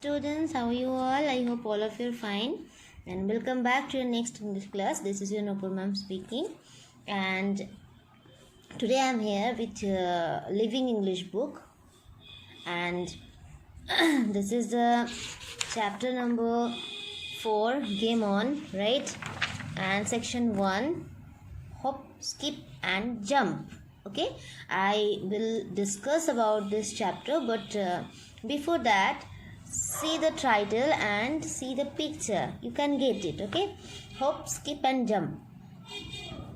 Students, how are you all? I hope all of you are fine, and welcome back to your next English class. This is your Nopal ma'am speaking, and today I am here with Living English book, and this is the chapter number 4, Game On, right? And section 1, Hop, Skip and Jump. Okay, I will discuss about this chapter, but before that, see the title and see the picture. You can get it. Okay, hop, skip and jump.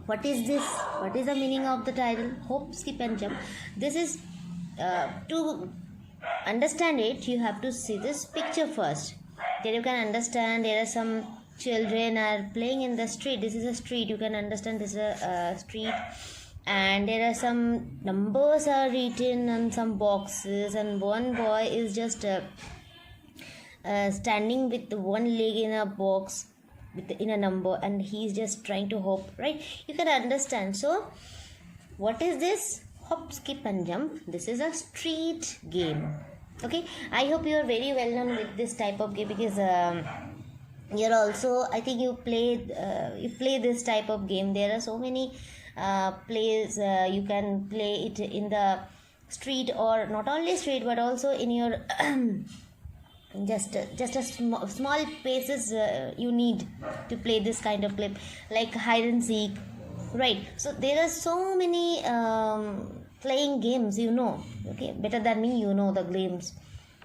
What is this? What is the meaning of the title? Hop, skip and jump. This is to understand it, you have to see this picture first. Then you can understand there are some children are playing in the street. This is a street. You can understand this is a street, and there are some numbers are written on some boxes, and one boy is just standing with one leg in a box in a number, and he's just trying to hop, right? You can understand. So what is this? Hop, skip and jump. This is a street game. Okay, I hope you are very well known with this type of game, because you're also, I think you play this type of game. There are so many plays you can play it in the street, or not only street but also in your just a small places you need to play this kind of play, like hide and seek, right? So there are so many playing games, okay, better than me, the games.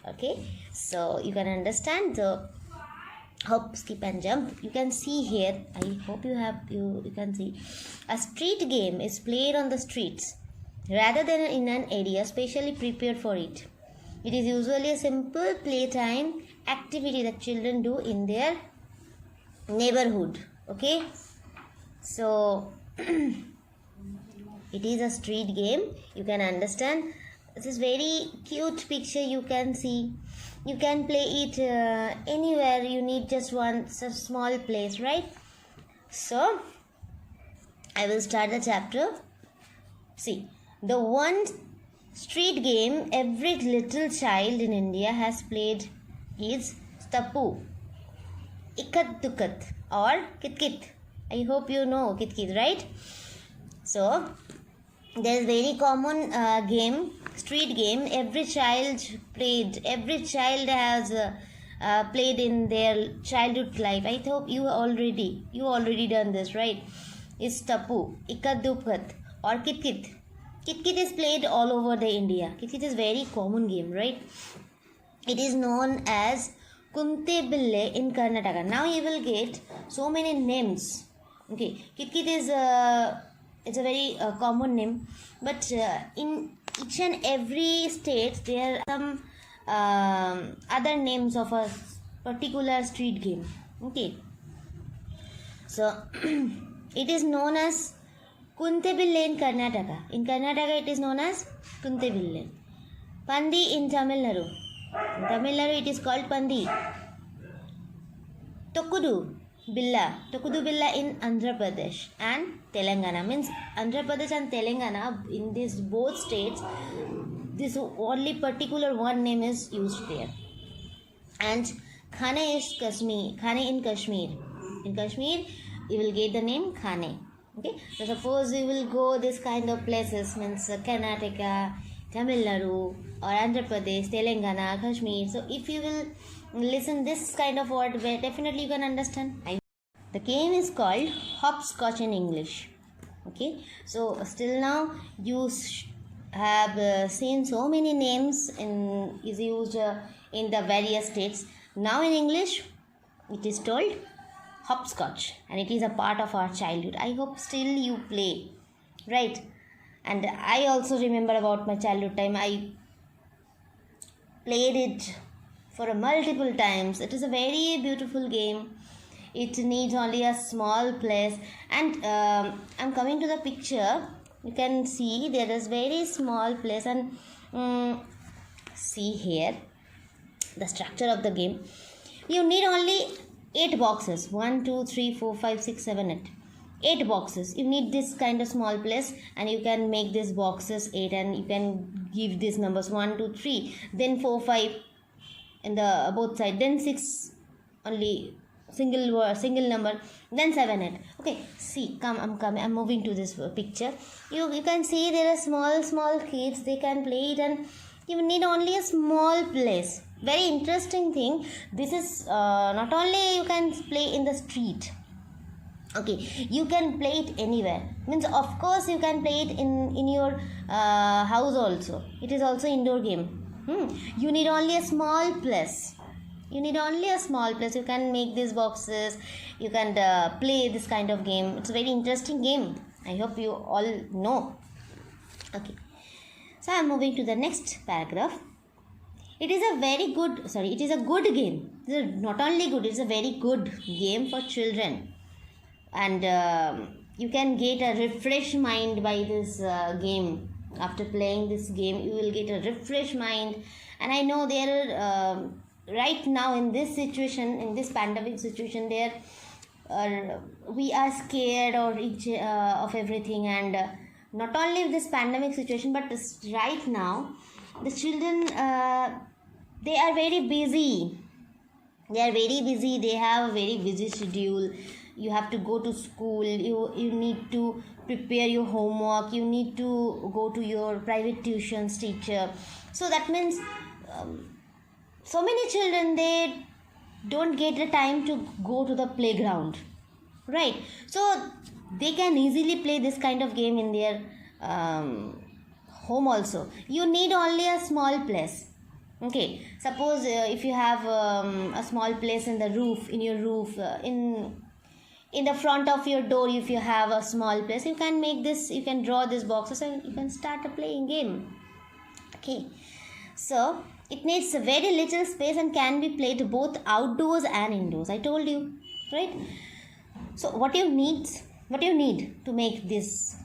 Okay, so you can understand the hop, skip and jump. You can see here, I hope you can see, a street game is played on the streets rather than in an area specially prepared for it. It is usually a simple playtime activity that children do in their neighborhood. Okay, so it is a street game. You can understand. This is very cute picture. You can see. You can play it anywhere. You need just one small place, right? So I will start the chapter. See, the one street game every little child in India has played is Stappu, Ikat Dukat, or Kit Kit. I hope you know Kit Kit, right? So there is very common game, street game. Every child has played in their childhood life. I hope you already done this, right? It's Stappu, Ikat Dukat, or Kit Kit. Kit Kit is played all over the India. Kit Kit is very common game, right? It is known as Kunte Bille in Karnataka. Now you will get so many names. Okay, Kit Kit is it's a very common name, but in each and every state there are some other names of a particular street game. Okay, so it is known as Kuntebille in Karnataka. In Karnataka, it is known as Kuntebille. Pandi in Tamil Nadu. In Tamil Nadu, it is called Pandi. Tokudu Billa in Andhra Pradesh and Telangana. Means Andhra Pradesh and Telangana, in these both states, this only particular one name is used there. And Khane is Kashmir. Khane in Kashmir. In Kashmir, you will get the name Khane. Okay, so suppose you will go this kind of places, means Karnataka, Tamil Nadu, or Andhra Pradesh, Telangana, Kashmir. So if you will listen this kind of word, definitely you can understand. The game is called hopscotch in English. Okay, so still now you have seen so many names is used in the various states. Now in English, it is told hopscotch, and it is a part of our childhood. I hope still you play, right? And I also remember about my childhood time. I played it for multiple times. It is a very beautiful game. It needs only a small place, and I'm coming to the picture. You can see there is very small place, and see here the structure of the game. You need only 8 boxes. 1, 2, 3, 4, 5, 6, 7, 8. 8 boxes. You need this kind of small place, and you can make these boxes 8, and you can give these numbers 1, 2, 3, then 4, 5, in the both side, then 6 only single word, single number, then 7 8. Okay, see, I'm moving to this picture. You can see there are small kids, they can play it, and you need only a small place. Very interesting thing. This is not only you can play in the street. Okay, you can play it anywhere. Means of course you can play it in your house also. It is also indoor game. You need only a small place. You can make these boxes. You can play this kind of game. It's a very interesting game. I hope you all know. Okay, so I'm moving to the next paragraph. It is a good game. It is not only good, it's a very good game for children. And you can get a refreshed mind by this game. After playing this game, you will get a refreshed mind. And I know there are right now in this situation, in this pandemic situation, we are scared of everything. And not only this pandemic situation, but right now the children they are very busy. They have a very busy schedule. You have to go to school, you need to prepare your homework, you need to go to your private tuitions teacher. So that means so many children, they don't get the time to go to the playground, right? So they can easily play this kind of game in their home also. You need only a small place. Okay, suppose if you have a small place in the roof, in your roof, in the front of your door, if you have a small place, you can make this, you can draw these boxes and you can start a playing game. Okay, so it needs a very little space and can be played both outdoors and indoors. I told you, right? So what you need to make this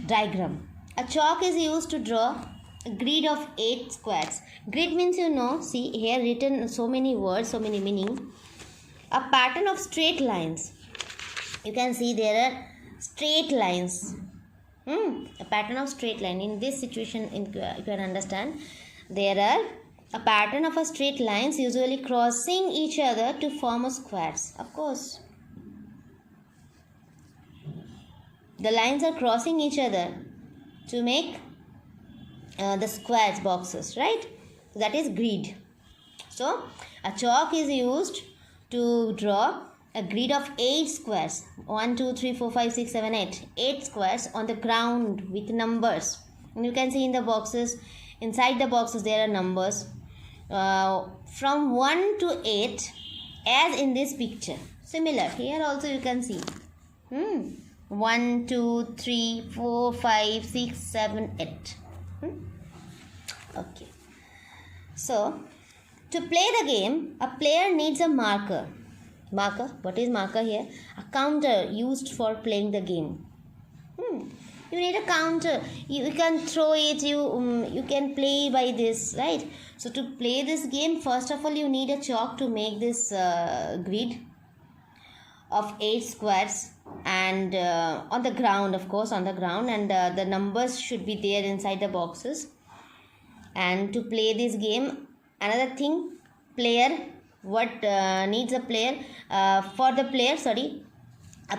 diagram? A chalk is used to draw a grid of 8 squares. Grid means, see here written so many words, so many meaning. A pattern of straight lines. You can see there are straight lines. A pattern of straight line. In this situation, you can understand, there are a pattern of a straight lines usually crossing each other to form a squares. Of course, the lines are crossing each other to make the squares boxes, right? That is grid. So a chalk is used to draw a grid of 8 squares. 1 2 3 4 5 6 7 8 8 squares on the ground with numbers. And you can see in the boxes, inside the boxes there are numbers from 1 to 8, as in this picture. Similar here also you can see 1 2 3 4 5 6 7 8. Okay, so to play the game, a player needs a marker. What is marker here? A counter used for playing the game. You need a counter. You can throw it. You can play by this, right? So to play this game, first of all, you need a chalk to make this grid of 8 squares, and on the ground, of course, on the ground, and the numbers should be there inside the boxes. And to play this game, another thing, what needs a player? A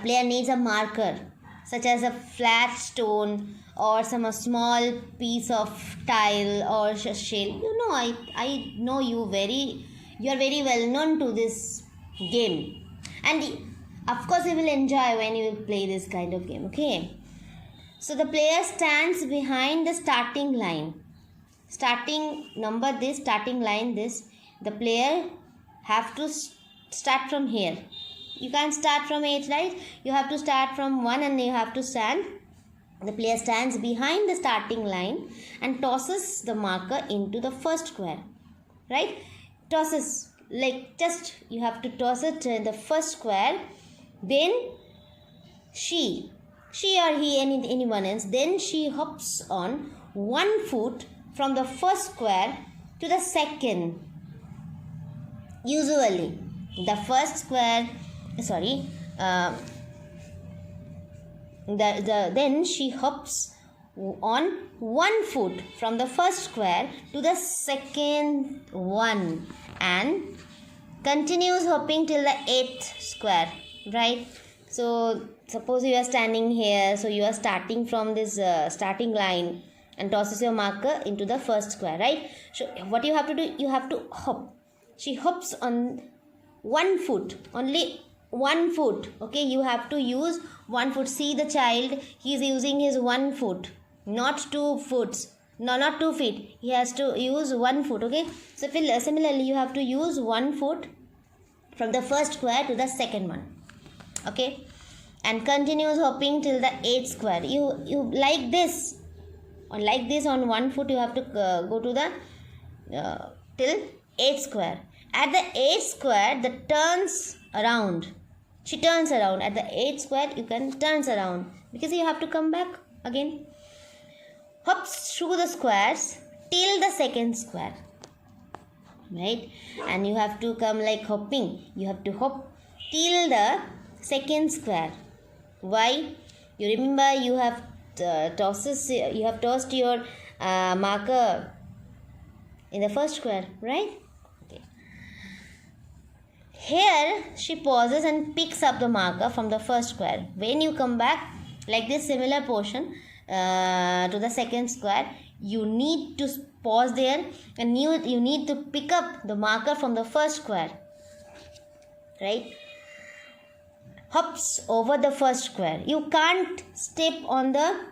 player needs a marker, such as a flat stone or some small piece of tile or shell. I know you are very well known to this game, and of course you will enjoy when you will play this kind of game. Okay, so the player stands behind the starting line. Starting line this. The player have to start from here. You can't start from 8, right? You have to start from 1 and you have to stand. The player stands behind the starting line and tosses the marker into the first square, right? Tosses, like just you have to toss it in the first square. Then she or he, anyone else, then she hops on 1 foot from the first square to the second. Usually the first square, then she hops on 1 foot from the first square to the second one. and continues hopping till the 8th square, right? So suppose you are standing here, so you are starting from this starting line and tosses your marker into the first square, right? So what you have to do, you have to hop. She hops on one foot, only one foot. Okay, you have to use one foot. See the child, he is using his one foot, not 2 foot. No, not 2 feet. He has to use 1 foot. Okay, so similarly you have to use 1 foot from the first square to the second one. Okay, and continues hopping till the 8th square. You like this, on like this, on 1 foot you have to go to the till 8th square. At the 8th square, the turns around. She turns around. At the 8th square, you can turns around because you have to come back again. Hops through the squares till the second square, right? And you have to come like hopping. You have to hop till the second square. Why? You remember you have tossed your marker in the first square, right? Okay. Here she pauses and picks up the marker from the first square. When you come back like this similar portion to the second square, you need to pause there and you need to pick up the marker from the first square, right? Hops over the first square. You can't step on the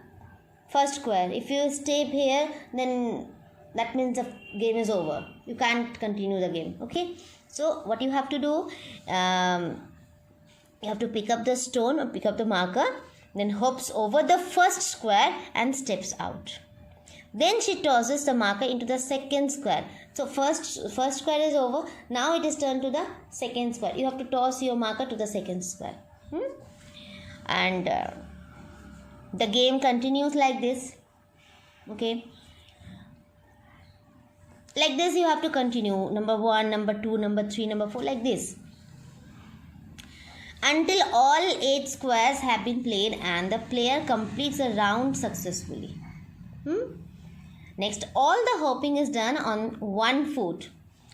first square. If you step here, then that means the game is over. You can't continue the game. Okay, so what you have to do, you have to pick up the stone or pick up the marker, then hops over the first square and steps out. Then she tosses the marker into the second square. So first square is over. Now it is turned to the second square. You have to toss your marker to the second square. And the game continues like this. Okay, like this you have to continue. Number 1, number 2, number 3, number 4, like this, until all 8 squares have been played and the player completes a round successfully. Next, all the hopping is done on 1 foot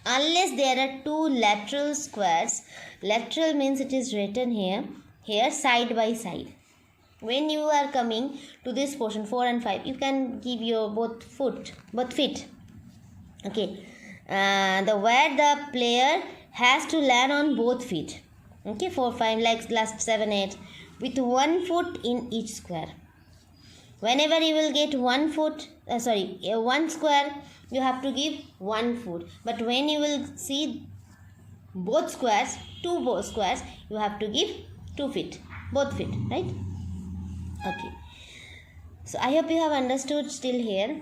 unless there are 2 lateral squares. Lateral means it is written here side by side. When you are coming to this portion 4 and 5, you can give your both feet. Okay, where the player has to land on both feet. Okay, 4, 5, like last 7, 8, with 1 foot in each square. Whenever you will get 1 square, you have to give 1 foot. But when you will see both squares, both squares, you have to give 2 feet, both feet, right? Okay. So I hope you have understood still here.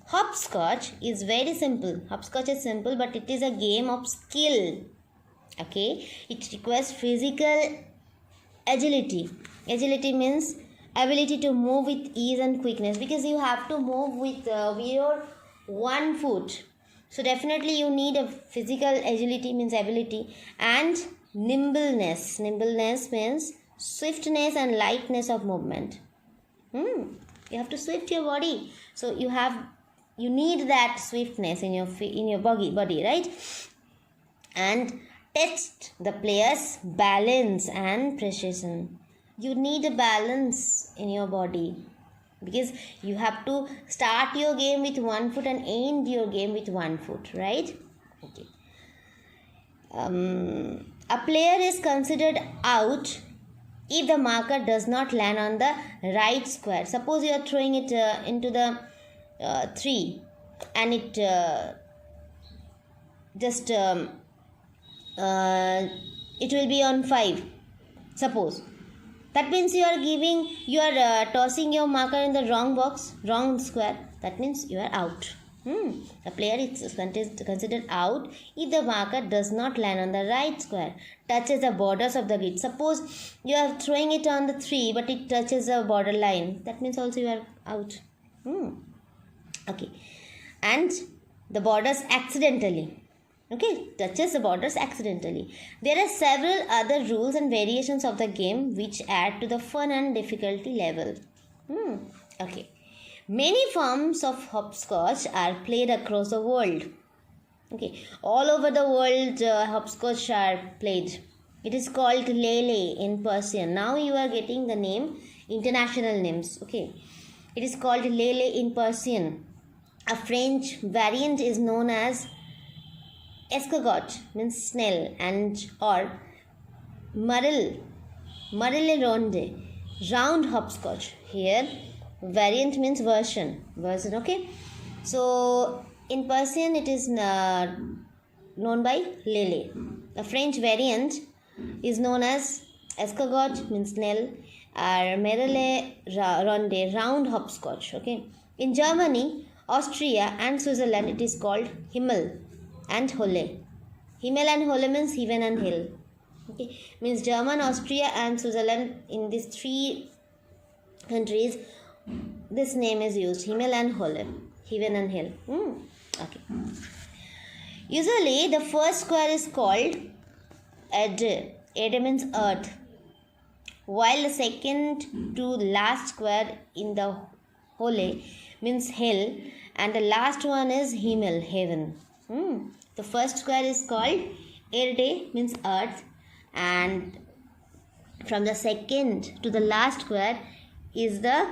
Hopscotch is very simple. Hopscotch is simple, but it is a game of skill. Okay, it requires physical agility. Agility means ability to move with ease and quickness, because you have to move with your 1 foot. So definitely you need a physical agility, means ability, and nimbleness. Nimbleness means swiftness and lightness of movement. You have to swift your body. So you need that swiftness in your body, right? And test the player's balance and precision. You need a balance in your body, because you have to start your game with 1 foot and end your game with 1 foot, right? Okay. A player is considered out if the marker does not land on the right square. Suppose you are throwing it into the 3 and it it will be on 5, suppose. That means you are tossing your marker in the wrong square. That means you are out. The player is considered out if the marker does not land on the right square, touches the borders of the grid. Suppose you are throwing it on the 3 but it touches the border line. That means also you are out. Okay. And the borders accidentally. Okay, touches the borders accidentally. There are several other rules and variations of the game which add to the fun and difficulty level. Okay. Many forms of hopscotch are played across the world. Okay, all over the world hopscotch are played. It is called Lele in Persian. Now you are getting the name, international names. Okay, it is called Lele in Persian. A French variant is known as escargot, means snail, and or marelle ronde, round hopscotch. Here variant means version. Okay, so in Persian it is known by Lele. A French variant is known as escargot, means snail, or marelle ronde, round hopscotch. Okay, in Germany, Austria and Switzerland it is called Himmel and Holle. Himmel and Holle means heaven and hell. Okay, means German, Austria and Switzerland. In these three countries this name is used, Himmel and Holle, heaven and hell. Okay, usually the first square is called Erde. Erde means earth, while the second to last square in the Holle means hell, and the last one is Himmel, heaven. The first square is called Erde, means earth, and from the second to the last square is the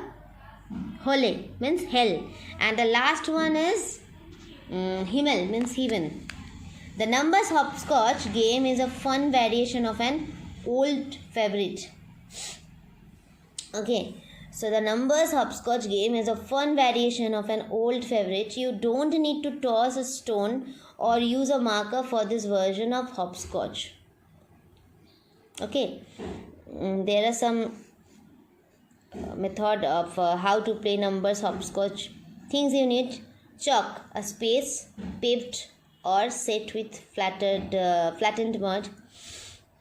Holle, means hell, and the last one is Himmel, means heaven. The numbers hopscotch game is a fun variation of an old favorite. Okay, so the numbers hopscotch game is a fun variation of an old favorite. You don't need to toss a stone or use a marker for this version of hopscotch. Okay, there are some method of how to play numbers hopscotch. Things you need: chalk, a space paved or set with flattened mud.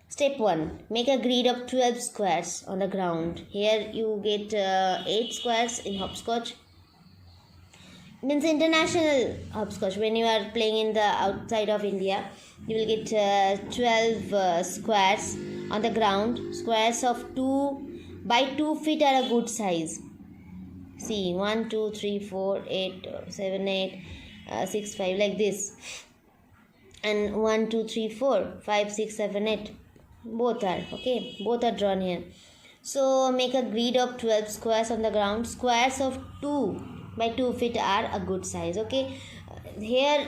Step 1. Make a grid of 12 squares on the ground. Here you get 8 squares in hopscotch. Means international hopscotch. When you are playing in the outside of India, you will get 12 squares on the ground. Squares of 2 by 2 feet are a good size. See, 1, 2, 3, 4, 8, 7, 8, 6, 5, like this. And 1, 2, 3, 4, 5, 6, 7, 8. Both are okay. Both are drawn here. So make a grid of 12 squares on the ground. Squares of 2 by 2 feet are a good size. Okay. Here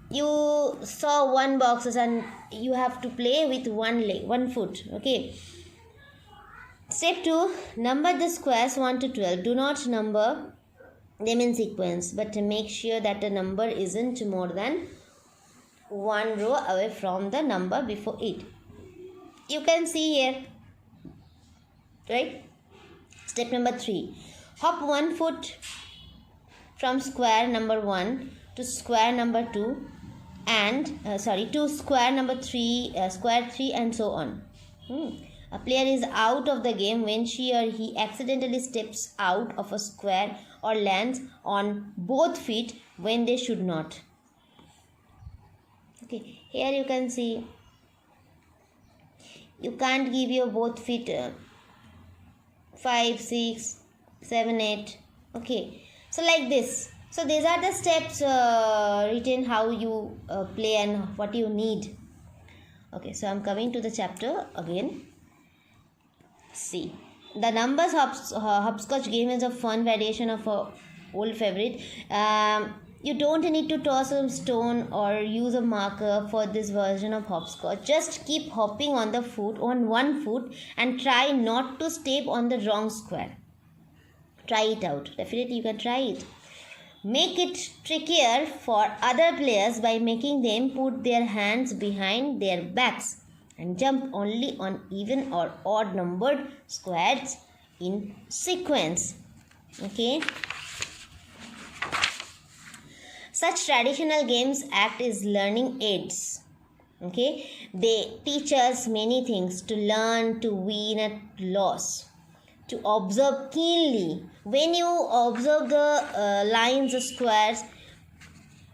you saw one boxes and you have to play with one leg, 1 foot. Okay. Step 2. Number the squares 1 to 12. Do not number them in sequence, but make sure that the number isn't more than 1 row away from the number before it. You can see here, right? Step number 3. Hop 1 foot from square number 1 to square number 2 and to square number 3, square 3, and so on. A player is out of the game when she or he accidentally steps out of a square or lands on both feet when they should not. Okay, here you can see you can't give your both feet 5, 6, 7, 8. Okay, so like this. So these are the steps written how you play and what you need. Okay, so I'm coming to the chapter again. See, the numbers hopscotch game is a fun variation of a old favorite. You don't need to toss a stone or use a marker for this version of hopscotch. Just keep hopping on on 1 foot and try not to step on the wrong square. Try it out. Definitely you can try it. Make it trickier for other players by making them put their hands behind their backs and jump only on even or odd numbered squares in sequence. Okay. Such traditional games act as learning aids. Okay, they teach us many things: to learn, to win at loss, to observe keenly. When you observe the lines, the squares,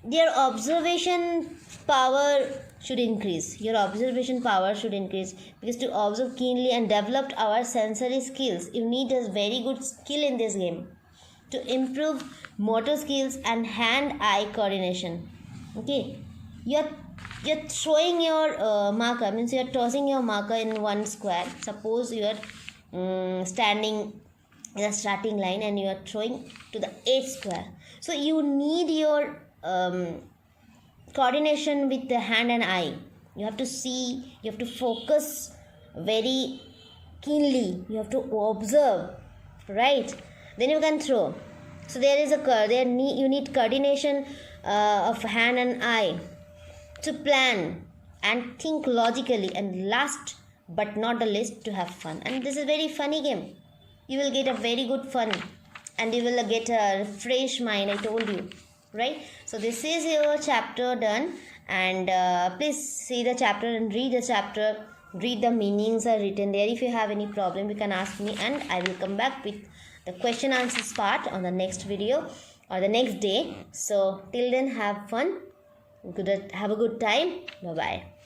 their observation power should increase. Your observation power should increase, because to observe keenly and develop our sensory skills, you need a very good skill in this game to improve motor skills and hand-eye coordination. Okay, you're throwing your marker, means you're tossing your marker in one square. Suppose you're standing in a starting line and you are throwing to the 8 square. So you need your coordination with the hand and eye. You have to see, you have to focus very keenly, you have to observe, right? Then you can throw. So there is you need coordination of hand and eye to plan and think logically, and last but not the least, to have fun. And this is a very funny game. You will get a very good fun and you will get a fresh mind, I told you, right? So this is your chapter done, and please see the chapter and read the chapter, read the meanings are written there. If you have any problem, you can ask me and I will come back with the question answers part on the next video or the next day. So till then, have fun, have a good time. Bye bye.